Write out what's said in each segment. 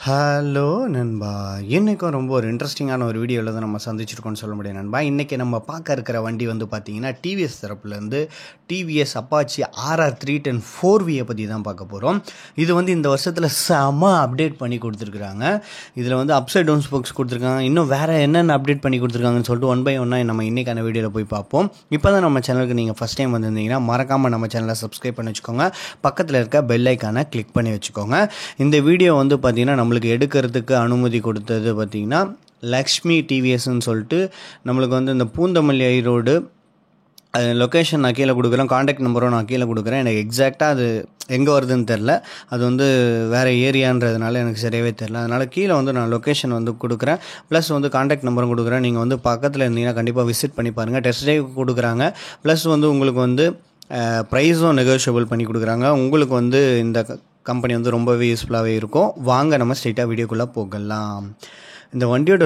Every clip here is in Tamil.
ஹலோ நண்பா, இன்றைக்கும் ரொம்ப ஒரு இன்ட்ரெஸ்டிங்கான ஒரு வீடியோவில் தான் நம்ம சந்திச்சிருக்கோம்னு சொல்ல முடியும் நண்பா. இன்றைக்கி நம்ம பார்க்க இருக்கிற வண்டி வந்து பார்த்திங்கன்னா டிவிஎஸ் தரப்புலேருந்து டிவிஎஸ் அப்பாச்சி RR 310 4Vயை பற்றி தான் பார்க்க போகிறோம். இது வந்து இந்த வருஷத்தில் செம அப்டேட் பண்ணி கொடுத்துருக்குறாங்க. இதில் வந்து அப்சைட் டவுன் ஸ்போக்ஸ் கொடுத்துருக்காங்க. இன்னும் வேறு என்னென்ன அப்டேட் பண்ணி கொடுத்துருக்காங்கன்னு சொல்லிட்டு ஒன் பை ஒன்னாக நம்ம இன்றைக்கான வீடியோவில் போய் பார்ப்போம். இப்போ தான் நம்ம சேனலுக்கு நீங்கள் ஃபஸ்ட் டைம் வந்திருந்தீங்கன்னா மறக்காமல் நம்ம சேனலை சப்ஸ்கிரைப் பண்ணி வச்சுக்கோங்க. பக்கத்தில் இருக்க பெல் ஐக்கானை கிளிக் பண்ணி வச்சுக்கோங்க. இந்த வீடியோ வந்து பார்த்திங்கன்னா நம்மளுக்கு எடுக்கிறதுக்கு அனுமதி கொடுத்தது பார்த்திங்கன்னா லக்ஷ்மி டிவிஎஸ்ன்னு சொல்லிட்டு நம்மளுக்கு வந்து இந்த பூந்தமல்லி ரோடு லொக்கேஷன் நான் கீழே கொடுக்குறேன், காண்டாக்ட் நம்பரும் நான் கீழே கொடுக்குறேன். எனக்கு எக்ஸாக்டாக அது எங்கே வருதுன்னு தெரில, அது வந்து வேறு ஏரியான்றதுனால எனக்கு சரியாகவே தெரில. அதனால் கீழே வந்து நான் லொக்கேஷன் வந்து கொடுக்குறேன், ப்ளஸ் வந்து காண்டாக்ட் நம்பரும் கொடுக்குறேன். நீங்கள் வந்து பக்கத்தில் இருந்தீங்கன்னா கண்டிப்பாக விசிட் பண்ணி பாருங்கள். டெஸ்ட் ட்ரைவ் கொடுக்குறாங்க, ப்ளஸ் வந்து உங்களுக்கு வந்து ப்ரைஸும் நெகோஷியபிள் பண்ணி கொடுக்குறாங்க. உங்களுக்கு வந்து இந்த கம்பெனி வந்து ரொம்பவே யூஸ்ஃபுல்லாகவே இருக்கும். வாங்க நம்ம ஸ்ட்ரெயிட்டாக வீடியோக்குள்ளே போகலாம். இந்த வண்டியோட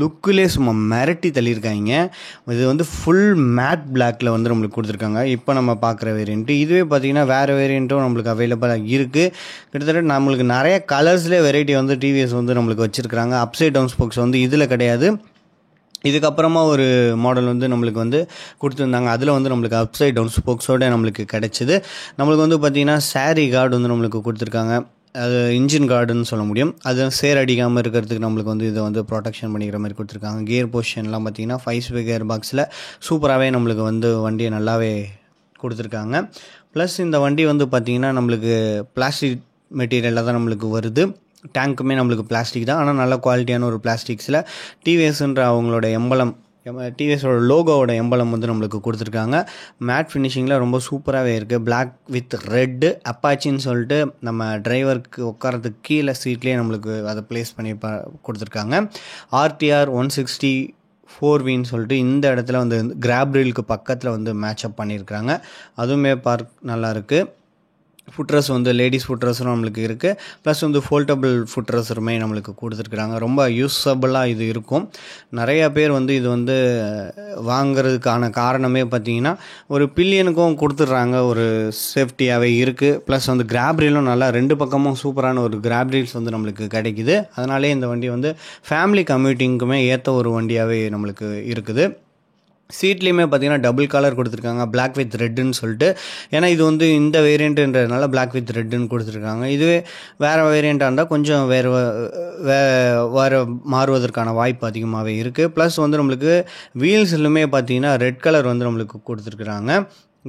லுக்குலே சும்மா மிரட்டி தள்ளியிருக்காங்க. இது வந்து ஃபுல் மேட் பிளாக்கில் வந்து நம்மளுக்கு கொடுத்துருக்காங்க. இப்போ நம்ம பார்க்குற வேரியண்ட்டு இதுவே பார்த்திங்கன்னா வேறு வேரியண்ட்டும் நம்மளுக்கு அவைலபிளாக இருக்குது. கிட்டத்தட்ட நம்மளுக்கு நிறைய கலர்ஸ்லேயே வெரைட்டி வந்து டிவிஎஸ் வந்து நம்மளுக்கு வச்சுருக்காங்க. அப்சைட் டவுன் ஸ்போக்ஸ் வந்து இதில் கிடையாது. இதுக்கப்புறமா ஒரு மாடல் வந்து நம்மளுக்கு வந்து கொடுத்துருந்தாங்க. அதில் வந்து நம்மளுக்கு அப்சைட் டவுன் ஸ்போக்ஸோடு நம்மளுக்கு கிடச்சிது. நம்மளுக்கு வந்து பார்த்திங்கன்னா சாரி கார்டு வந்து நம்மளுக்கு கொடுத்துருக்காங்க. அது இன்ஜின் கார்டுன்னு சொல்ல முடியும். அது சேர் அடிக்காமல் இருக்கிறதுக்கு நம்மளுக்கு வந்து இதை வந்து ப்ரொடெக்ஷன் பண்ணிக்கிற மாதிரி கொடுத்துருக்காங்க. கியர் பொசிஷன்லாம் பார்த்திங்கன்னா 5 ஸ்பீட் கியர் பாக்ஸில் சூப்பராகவே நம்மளுக்கு வந்து வண்டியை நல்லாவே கொடுத்துருக்காங்க. ப்ளஸ் இந்த வண்டி வந்து பார்த்திங்கன்னா நம்மளுக்கு பிளாஸ்டிக் மெட்டீரியலில் தான் நம்மளுக்கு வருது. டேங்க்குமே நம்மளுக்கு பிளாஸ்டிக் தான், ஆனால் நல்ல குவாலிட்டியான ஒரு பிளாஸ்டிக்ஸில் டிவிஎஸ்ன்ற அவங்களோட எம்பலம், டிவிஎஸோட லோகோவோட எம்பலம் வந்து நம்மளுக்கு கொடுத்துருக்காங்க. மேட் ஃபினிஷிங்கில் ரொம்ப சூப்பராகவே இருக்குது. பிளாக் வித் ரெட்டு அப்பாச்சின்னு சொல்லிட்டு நம்ம டிரைவருக்கு உட்காரத்துக்கு கீழே சீட்லேயே நம்மளுக்கு அதை ப்ளேஸ் பண்ணி கொடுத்துருக்காங்க. RTR 160 4Vன்னு சொல்லிட்டு இந்த இடத்துல வந்து கிராப் ரீலுக்கு பக்கத்தில் வந்து மேட்சப் பண்ணியிருக்காங்க. அதுவுமே நல்லாயிருக்கு. ஃபுட்ரஸ் வந்து லேடிஸ் ஃபுட்ரஸும் நம்மளுக்கு இருக்குது, ப்ளஸ் வந்து ஃபோல்டபுள் ஃபுட்ரஸருமே நம்மளுக்கு கொடுத்துருக்குறாங்க. ரொம்ப யூஸபுளாக இது இருக்கும். நிறையா பேர் வந்து இது வந்து வாங்கிறதுக்கான காரணமே பார்த்திங்கன்னா ஒரு பில்லியனுக்கும் கொடுத்துட்றாங்க, ஒரு சேஃப்டியாகவே இருக்குது. ப்ளஸ் வந்து கிராப் ரீலும் நல்லா 2 பக்கமும் சூப்பரான ஒரு கிராப் ரீல்ஸ் வந்து நம்மளுக்கு கிடைக்குது. அதனாலே இந்த வண்டி வந்து ஃபேமிலி கம்யூட்டிங்குமே ஏற்ற ஒரு வண்டியாகவே நம்மளுக்கு இருக்குது. சீட்லேயுமே பார்த்திங்கன்னா டபுள் கலர் கொடுத்துருக்காங்க, பிளாக் வித் ரெட்டுன்னு சொல்லிட்டு. ஏன்னா இது வந்து இந்த வேரியண்ட்டுன்றதுனால பிளாக் வித் ரெட்டுன்னு கொடுத்துருக்காங்க. இதுவே வேறு வேரியண்ட்டாக இருந்தால் கொஞ்சம் வேறு மாறுவதற்கான வாய்ப்பு அதிகமாகவே இருக்குது. ப்ளஸ் வந்து நம்மளுக்கு வீல்ஸ்லுமே பார்த்திங்கன்னா ரெட் கலர் வந்து நம்மளுக்கு கொடுத்துருக்குறாங்க.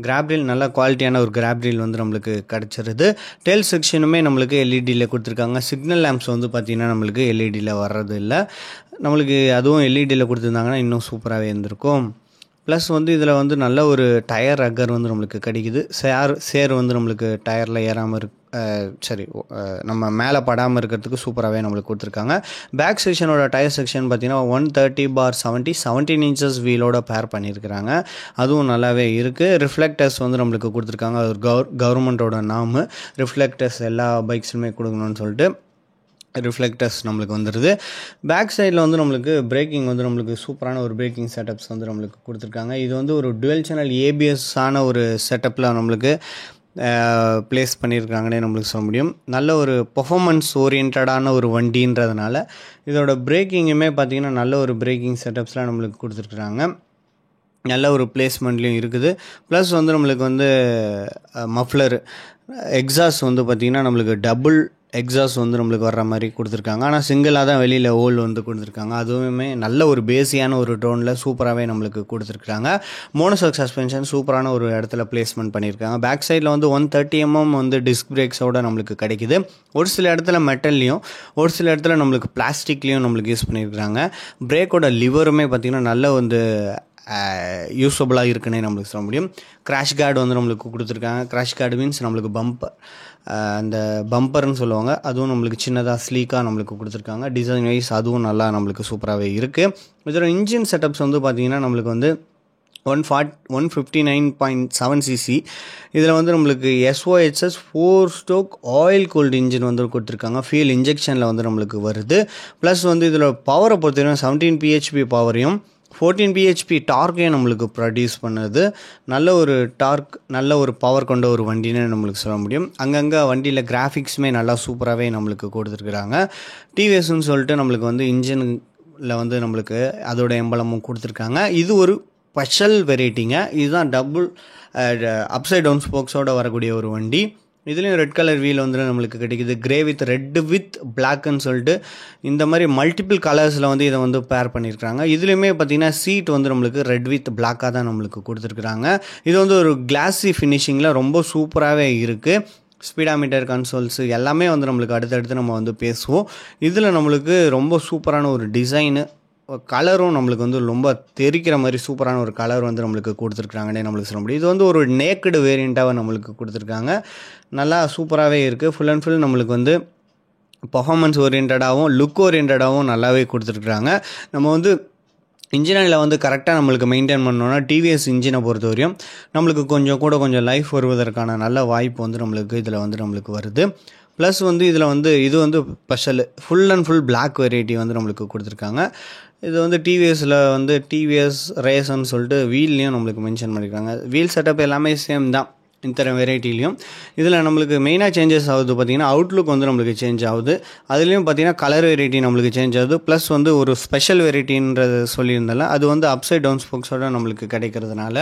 கிராப் ரீல் நல்ல குவாலிட்டியான ஒரு கிராப் ரீல் வந்து நம்மளுக்கு கிடச்சிருது. டெயில் செக்ஷனுமே நம்மளுக்கு எல்இடியில் கொடுத்துருக்காங்க. சிக்னல் லேம்ப்ஸ் வந்து பார்த்திங்கன்னா நம்மளுக்கு எல்இடியில் வர்றது இல்லை. நம்மளுக்கு அதுவும் எல்இடியில் கொடுத்துருந்தாங்கன்னா இன்னும் சூப்பராகவே இருந்திருக்கும். ப்ளஸ் வந்து இதில் வந்து நல்ல ஒரு டயர் ரக்கர் வந்து நம்மளுக்கு கிடைக்குது. சேர் வந்து நம்மளுக்கு டயரில் ஏறாமல் நம்ம மேலே படாமல் இருக்கிறதுக்கு சூப்பராகவே நம்மளுக்கு கொடுத்துருக்காங்க. பேக் செக்ஷனோட டயர் செக்ஷன் பார்த்திங்கன்னா 130/70 17 இன்ச்சஸ் வீலோட பேர் பண்ணியிருக்கிறாங்க. அதுவும் நல்லாவே இருக்குது. ரிஃப்ளெக்டர்ஸ் வந்து நம்மளுக்கு கொடுத்துருக்காங்க. அது ஒரு கவர்மெண்ட்டோட நாமு. ரிஃப்ளெக்டர்ஸ் எல்லா பைக்ஸுமே கொடுக்கணும்னு சொல்லிட்டு ரிஃப்ளெக்டர்ஸ் நம்மளுக்கு வந்துடுது. பேக் சைடில் வந்து நம்மளுக்கு பிரேக்கிங் வந்து நம்மளுக்கு சூப்பரான ஒரு பிரேக்கிங் செட்டப்ஸ் வந்து நம்மளுக்கு கொடுத்துருக்காங்க. இது வந்து ஒரு டுவெல் சேனல் ABS-ஆன ஒரு செட்டப்பில் நம்மளுக்கு ப்ளேஸ் பண்ணியிருக்காங்கன்னே நம்மளுக்கு சொல்ல முடியும். நல்ல ஒரு பெர்ஃபார்மன்ஸ் ஓரியன்டான ஒரு வண்டின்றதுனால இதோட பிரேக்கிங்குமே பார்த்திங்கன்னா நல்ல ஒரு பிரேக்கிங் செட்டப்ஸ்லாம் நம்மளுக்கு கொடுத்துருக்குறாங்க. நல்ல ஒரு பிளேஸ்மெண்ட்லேயும் இருக்குது. ப்ளஸ் வந்து நம்மளுக்கு வந்து மஃப்ளர் எக்ஸாஸ்ட் வந்து பார்த்திங்கன்னா நம்மளுக்கு டபுள் எக்ஸாஸ்ட் வந்து நம்மளுக்கு வர்ற மாதிரி கொடுத்துருக்காங்க. ஆனால் சிங்கிளாக தான் வெளியில் ஹோல் வந்து கொடுத்துருக்காங்க. அதுவுமே நல்ல ஒரு பேஸியான ஒரு டோனில் சூப்பராகவே நம்மளுக்கு கொடுத்துருக்காங்க. மோனோஷாக் சஸ்பென்ஷன் சூப்பரான ஒரு இடத்துல பிளேஸ்மெண்ட் பண்ணியிருக்காங்க. பேக் சைடில் வந்து 130 mm வந்து டிஸ்க் பிரேக்ஸோட நம்மளுக்கு கிடைக்குது. ஒரு சில இடத்துல மெட்டல்லையும் ஒரு சில இடத்துல நம்மளுக்கு பிளாஸ்டிக்லேயும் நம்மளுக்கு யூஸ் பண்ணியிருக்காங்க. பிரேக்கோட லிவருமே பார்த்திங்கன்னா நல்ல வந்து யூஸபுளாக இருக்குன்னே நம்மளுக்கு சொல்ல முடியும். கிராஷ் கார்டு வந்து நம்மளுக்கு கொடுத்துருக்காங்க. கிராஷ் கார்டு மீன்ஸ் நம்மளுக்கு அந்த பம்பர்னு சொல்லுவாங்க. அதுவும் நம்மளுக்கு சின்னதாக ஸ்லீக்காக நம்மளுக்கு கொடுத்துருக்காங்க. டிசைன் வைஸ் அதுவும் நல்லா நம்மளுக்கு சூப்பராகவே இருக்குது. இதோட இன்ஜின் செட்டப்ஸ் வந்து பார்த்திங்கன்னா நம்மளுக்கு வந்து 159.7 cc. இதில் வந்து நம்மளுக்கு SOHS 4-stroke oil cooled engine வந்து கொடுத்துருக்காங்க. ஃபியூல் இன்ஜெக்ஷனில் வந்து நம்மளுக்கு வருது. ப்ளஸ் வந்து இதில் பவரை பொறுத்தவரைக்கும் 17 PHP பவரையும் 14 பிஹெச்பி டார்க்கே நம்மளுக்கு ப்ரொடியூஸ் பண்ணுது. நல்ல ஒரு டார்க், நல்ல ஒரு பவர் கொண்ட ஒரு வண்டின்னு நம்மளுக்கு சொல்ல முடியும். அங்கங்கே வண்டியில் கிராஃபிக்ஸுமே நல்லா சூப்பராகவே நம்மளுக்கு கொடுத்துருக்குறாங்க. டிவிஎஸ்ன்னு சொல்லிட்டு நம்மளுக்கு வந்து இன்ஜினில் வந்து நம்மளுக்கு அதோட எம்பளமும் கொடுத்துருக்காங்க. இது ஒரு ஸ்பெஷல் வெரைட்டிங்க. இதுதான் டபுள் அப்சைட் டவுன் ஸ்போக்ஸோடு வரக்கூடிய ஒரு வண்டி. இதுலேயும் ரெட் கலர் வீல் வந்து நம்மளுக்கு கிடைக்குது. கிரே வித் ரெட் வித் பிளாக்னு சொல்லிட்டு இந்த மாதிரி மல்டிபிள் கலர்ஸில் வந்து இதை வந்து பேர் பண்ணியிருக்காங்க. இதுலேயுமே பார்த்திங்கன்னா சீட் வந்து நம்மளுக்கு ரெட் வித் பிளாக்காக தான் நம்மளுக்கு கொடுத்துருக்குறாங்க. இது வந்து ஒரு கிளாஸி ஃபினிஷிங்கில் ரொம்ப சூப்பராகவே இருக்குது. ஸ்பீடாமீட்டர் கன்சோல்ஸு எல்லாமே வந்து நம்மளுக்கு அடுத்தடுத்து நம்ம வந்து பேசுவோம். இதில் நம்மளுக்கு ரொம்ப சூப்பரான ஒரு டிசைனு, கலரும் நம்மளுக்கு வந்து ரொம்ப தெரிக்கிற மாதிரி சூப்பரான ஒரு கலர் வந்து நம்மளுக்கு கொடுத்துருக்குறாங்கன்னே நம்மளுக்கு சொல்ல முடியும். இது வந்து ஒரு நேக்கடு வேரியண்ட்டாக நம்மளுக்கு கொடுத்துருக்காங்க. நல்லா சூப்பராகவே இருக்குது. ஃபுல் அண்ட் ஃபுல் நம்மளுக்கு வந்து பர்ஃபார்மன்ஸ் ஓரியன்டாகவும் லுக் ஓரியன்டாகவும் நல்லாவே கொடுத்துருக்குறாங்க. நம்ம வந்து இன்ஜினில் வந்து கரெக்டாக நம்மளுக்கு மெயின்டைன் பண்ணோன்னா டிவிஎஸ் இன்ஜினை பொறுத்த வரையும் நம்மளுக்கு கொஞ்சம் லைஃப் வருவதற்கான நல்ல வாய்ப்பு வந்து நம்மளுக்கு இதில் வந்து நம்மளுக்கு வருது. ப்ளஸ் வந்து இதில் வந்து இது வந்து special full and full black variety வந்து நம்மளுக்கு கொடுத்துருக்காங்க. இது வந்து டிவிஎஸில் வந்து டிவிஎஸ் ரேஸ்ன்னு சொல்லிட்டு வீல்லையும் நம்மளுக்கு மென்ஷன் பண்ணியிருக்காங்க. வீல் செட்டப் எல்லாமே சேம் தான் இத்தனை வெரைட்டிலையும். இதில் நம்மளுக்கு மெயினாக சேஞ்சஸ் ஆகுது பார்த்திங்கன்னா அவுட்லுக் வந்து நம்மளுக்கு சேஞ்ச் ஆகுது. அதுலேயும் பார்த்திங்கன்னா கலர் வெரைட்டி நம்மளுக்கு சேஞ்ச் ஆகுது. ப்ளஸ் வந்து ஒரு ஸ்பெஷல் வெரைட்டின்றது சொல்லியிருந்தால அது வந்து அப்சைட் டவுன் ஸ்போக்ஸோட நம்மளுக்கு கிடைக்கிறதுனால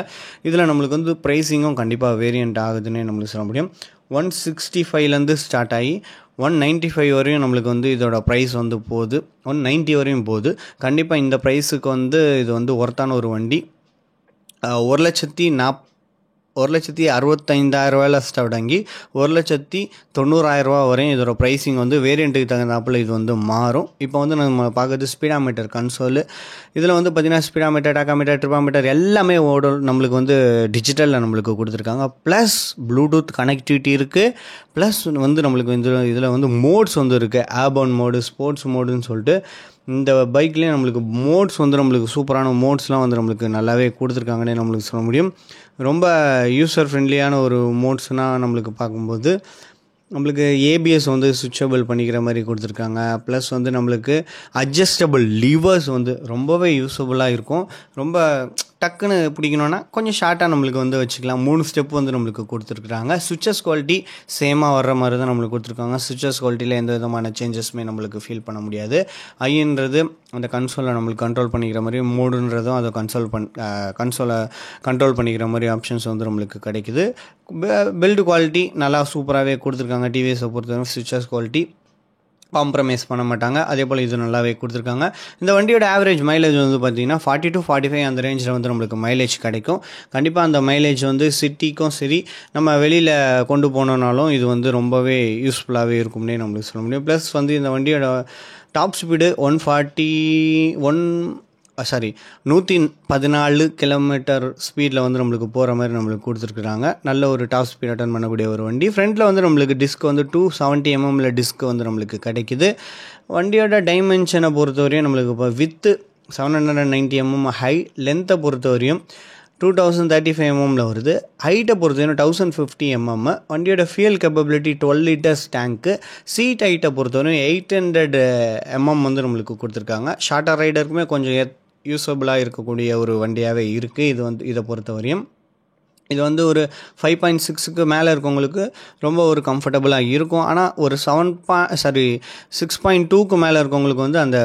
இதில் நம்மளுக்கு வந்து ப்ரைஸிங்கும் கண்டிப்பாக வேரியண்ட் ஆகுதுன்னு நம்மளுக்கு சொல்ல முடியும். 165லேருந்து ஸ்டார்ட் ஆகி 195 வரையும் நம்மளுக்கு வந்து இதோட ப்ரைஸ் வந்து போகுது. 190 வரையும் போகுது. கண்டிப்பாக இந்த ப்ரைஸுக்கு வந்து இது வந்து ஒர்த்தான ஒரு வண்டி. 1,65,000 தொடங்கி 1,90,000 வரையும் இதோட ப்ரைஸிங் வந்து வேரியண்ட்டுக்கு தகுந்தாப்பில் இது வந்து மாறும். இப்போ வந்து நம்ம பார்க்குறது ஸ்பீடாமீட்டர் கன்சோலு. இதில் வந்து பார்த்திங்கன்னா ஸ்பீடாமீட்டர், டாக்காமீட்டர், ட்ரிப்பாமீட்டர் எல்லாமே நம்மளுக்கு வந்து டிஜிட்டலில் நம்மளுக்கு கொடுத்துருக்காங்க. ப்ளஸ் ப்ளூடூத் கனெக்டிவிட்டி இருக்குது. ப்ளஸ் வந்து நம்மளுக்கு இதில் வந்து மோட்ஸ் வந்து இருக்குது. ஆர்பன் மோடு, ஸ்போர்ட்ஸ் மோடுன்னு சொல்லிட்டு இந்த பைக்லேயும் நம்மளுக்கு மோட்ஸ் வந்து நம்மளுக்கு சூப்பரான மோட்ஸ்லாம் வந்து நம்மளுக்கு நல்லாவே கொடுத்துருக்காங்கன்னே நம்மளுக்கு சொல்ல முடியும். ரொம்ப யூசர் ஃப்ரெண்ட்லியான ஒரு மோட்ஸ்னால் நம்மளுக்கு பார்க்கும்போது நம்மளுக்கு ஏபிஎஸ் வந்து சுவிட்சபிள் பண்ணிக்கிற மாதிரி கொடுத்துருக்காங்க. ப்ளஸ் வந்து நம்மளுக்கு அட்ஜஸ்டபிள் லிவர்ஸ் வந்து ரொம்பவே யூஸபுளாக இருக்கும். ரொம்ப டக்குன்னு பிடிக்கணுன்னா கொஞ்சம் ஷார்ட்டாக நம்மளுக்கு வந்து வச்சுக்கலாம். 3 ஸ்டெப் வந்து நம்மளுக்கு கொடுத்துருக்குறாங்க. சுவிச்சஸ் குவாலிட்டி சேமாக வர்ற மாதிரி தான் நம்மளுக்கு கொடுத்துருக்காங்க. சுவிச்சஸ் குவாலிட்டியில் எந்த விதமான சேஞ்சஸுமே நம்மளுக்கு ஃபீல் பண்ண முடியாது. ஐன்றது அந்த கன்சோலை நம்மளுக்கு கண்ட்ரோல் பண்ணிக்கிற மாதிரி, மோடுன்றதும் அதை கன்சோலை கண்ட்ரோல் பண்ணிக்கிற மாதிரி ஆப்ஷன்ஸ் வந்து நம்மளுக்கு கிடைக்குது. பில்டு குவாலிட்டி நல்லா சூப்பராகவே கொடுத்துருக்காங்க. டிவிஎஸை பொறுத்தவரை சுவிச்சஸ் குவாலிட்டி காம்ப்ரமைஸ் பண்ண மாட்டாங்க. அதே போல் இது நல்லாவே கொடுத்துருக்காங்க. இந்த வண்டியோட ஆவரேஜ் மைலேஜ் வந்து பார்த்திங்கன்னா 40 to 45 அந்த ரேஞ்சில் வந்து நம்மளுக்கு மைலேஜ் கிடைக்கும். கண்டிப்பாக அந்த மைலேஜ் வந்து சிட்டிக்கும் சரி நம்ம வெளியில் கொண்டு போனோன்னாலும் இது வந்து ரொம்பவே யூஸ்ஃபுல்லாகவே இருக்கும்னே நம்மளுக்கு சொல்ல முடியும். ப்ளஸ் வந்து இந்த வண்டியோட டாப் ஸ்பீடு 114 கிலோமீட்டர் ஸ்பீடில் வந்து நம்மளுக்கு போகிற மாதிரி நம்மளுக்கு கொடுத்துருக்குறாங்க. நல்ல ஒரு டாப் ஸ்பீட் அட்டன் பண்ணக்கூடிய ஒரு வண்டி. ஃப்ரண்ட்டில் வந்து நம்மளுக்கு டிஸ்க் வந்து 270 mm டிஸ்க் வந்து நம்மளுக்கு கிடைக்குது. வண்டியோட டைமென்ஷனை பொறுத்தவரையும் நம்மளுக்கு இப்போ வித்து 790 mm, ஹை லென்த்தை பொறுத்தவரையும் 2035 mm வருது. ஹைட்டை பொறுத்தவரையும் 1050 mm. வண்டியோட ஃபியூல் கேப்பபிலிட்டி 12 liters டேங்க்கு. சீட் ஹைட்டை பொறுத்தவரையும் 800 mm வந்து நம்மளுக்கு கொடுத்துருக்காங்க. ஷார்ட்டர் ரைடருக்குமே கொஞ்சம் யூஸபுளாக இருக்கக்கூடிய ஒரு வண்டியாகவே இருக்குது. இது வந்து இதை பொறுத்தவரையும் இது வந்து ஒரு 5.6க்கு மேலே இருக்கவங்களுக்கு ரொம்ப ஒரு கம்ஃபர்டபுளாக இருக்கும். ஆனால் ஒரு 6.2க்கு மேலே இருக்கவங்களுக்கு வந்து அந்த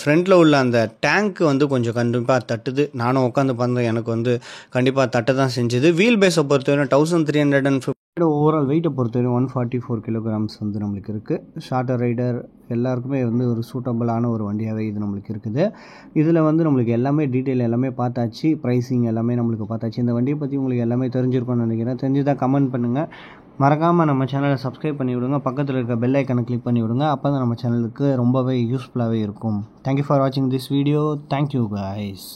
ஃப்ரண்ட்டில் உள்ள அந்த டேங்க்கு வந்து கொஞ்சம் கண்டிப்பாக தட்டுது. நானும் உட்காந்து பார்த்தேன், எனக்கு வந்து கண்டிப்பாக தட்ட தான் செஞ்சுது. வீல் பேஸை பொறுத்தவரை 1350. ஓவரால் வெயிட்டை பொறுத்தவரை 144 kilograms வந்து நம்மளுக்கு இருக்குது. ஷார்ட்டர் ரைடர் எல்லாருக்குமே வந்து ஒரு சூட்டபுளான ஒரு வண்டியாகவே இது நம்மளுக்கு இருக்குது. இதில் வந்து நம்மளுக்கு எல்லாமே டீட்டெயில் எல்லாமே பார்த்தாச்சு. ப்ரைஸிங் எல்லாமே நம்மளுக்கு பார்த்தாச்சு. இந்த வண்டியை பற்றி உங்களுக்கு எல்லாமே தெரிஞ்சிருக்கும்னு நினைக்கிறேன். தெரிஞ்சுதான் கமெண்ட் பண்ணுங்கள். மறக்காமல் நம்ம சேனலை சப்ஸ்கிரைப் பண்ணி விடுங்க. பக்கத்தில் இருக்க பெல் ஐக்கனை கிளிக் பண்ணி விடுங்க. அப்போ தான் நம்ம சேனலுக்கு ரொம்பவே யூஸ்ஃபுல்லாகவே இருக்கும். தேங்க்யூ ஃபார் வாட்சிங் திஸ் வீடியோ. Thank you guys.